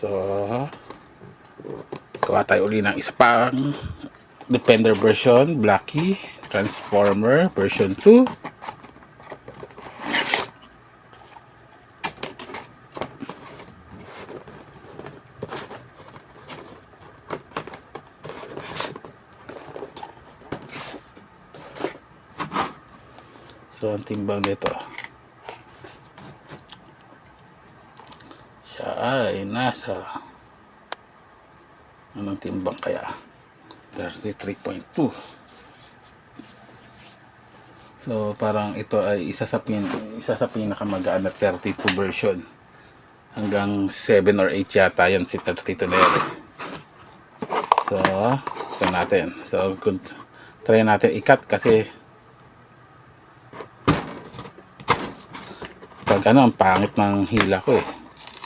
So, gawa tayo uli ng isa pang Defender version, Blackie, Transformer version 2. So, ang timbang nito, siya ay nasa, anong timbang kaya? 33.2. So, parang ito ay isa sa pinakamagaan na 32 version. Hanggang 7 or 8 yata yan si 32 na yan. So, ito natin. So, try natin i-cut kasi pag ano, ang pangit ng hila ko eh.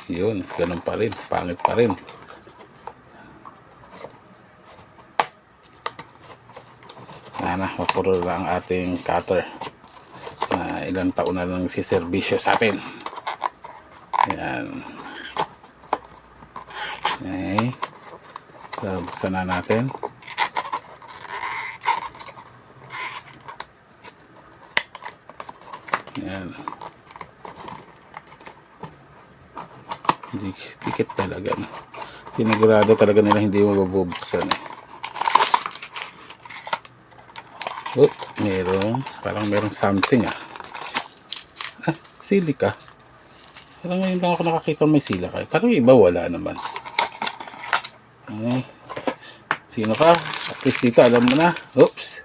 Yun, ganun pa rin. Pangit pa rin. Sana, mapuro lang ang ating cutter na ilang taon na lang siservisyo sa atin. Ayan. Okay. So, buksan na natin. Ayan. Dikit talaga. Pinagurado talaga nila hindi mo mabubuksan eh. Oh, parang merong something ah. Silika. Parang ngayon lang ako nakakita may silika. Parang iba wala naman. Okay. Sino ka? At least dito alam mo na. Oops.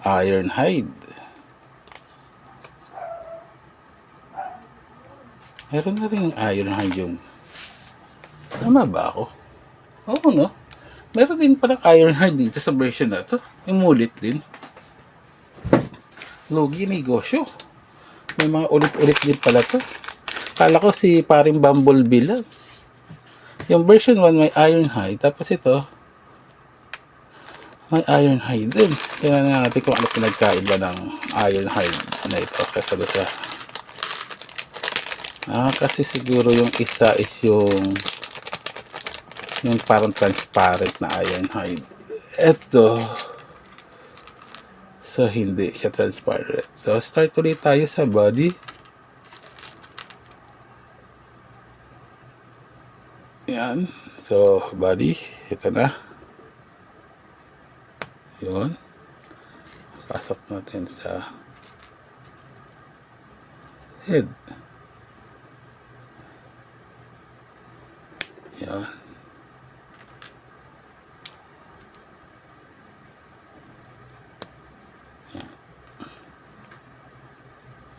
Ironhide. Meron na rin Ironhide yung... Tama ba ako? Oo, no? Meron din parang Ironhide dito sa version na to. Yung ulit din. Lugi negosyo. May mga ulit-ulit din pala to. Kala ko si paring Bumblebee lang. Yung version 1 may Ironhide. Tapos ito, may Ironhide din. Tingnan natin kung ano pinagkaiba ng Ironhide na ito. Kasi siguro yung isa is yung parang transparent na Ironhide. Ito, so hindi siya transparent. So start ulit tayo sa body. Yan. So body, ito na. Yun. Pasok natin sa head. Yan.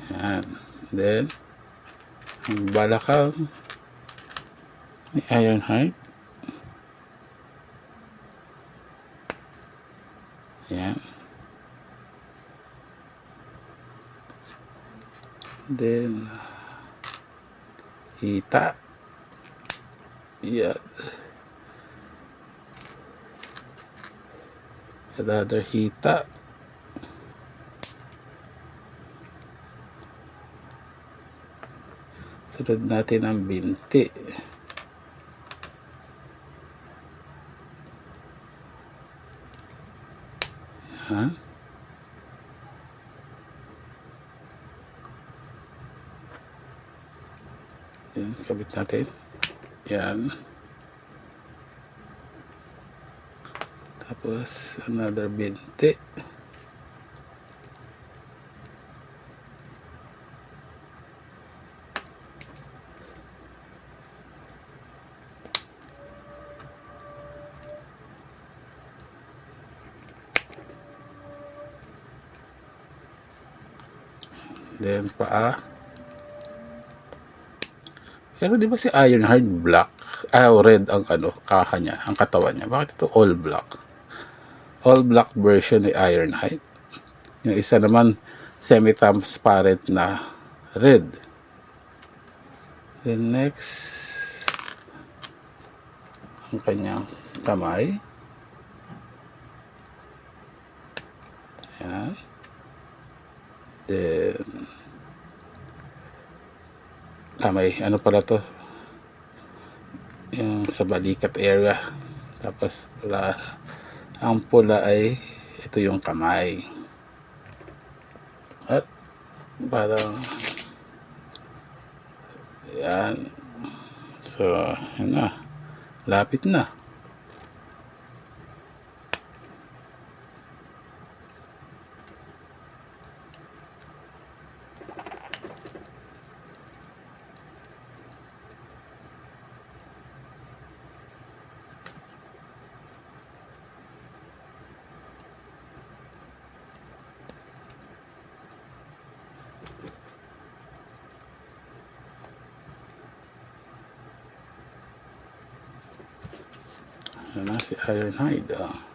Yan. Then, ang balakang may Ironhide. Yan. Then, hita. Yan. Another hita. Sunod natin ang binti. Yan. Yan, kabit natin. Yan. Tapos, another binti. Then, paa. Pero di ba si Ironhide black? Red ang kaha niya, ang katawan niya. Bakit ito all black? All black version ni Ironhide. Yung isa naman semi-transparent na red. Then next, ang kanyang kamay. Yan. Then kamay, ano pala to? yung sa balikat area. Tapos ang pula ay ito yung kamay. At parang yan. So, yun na. Lapit na. Yan na si Ironhide.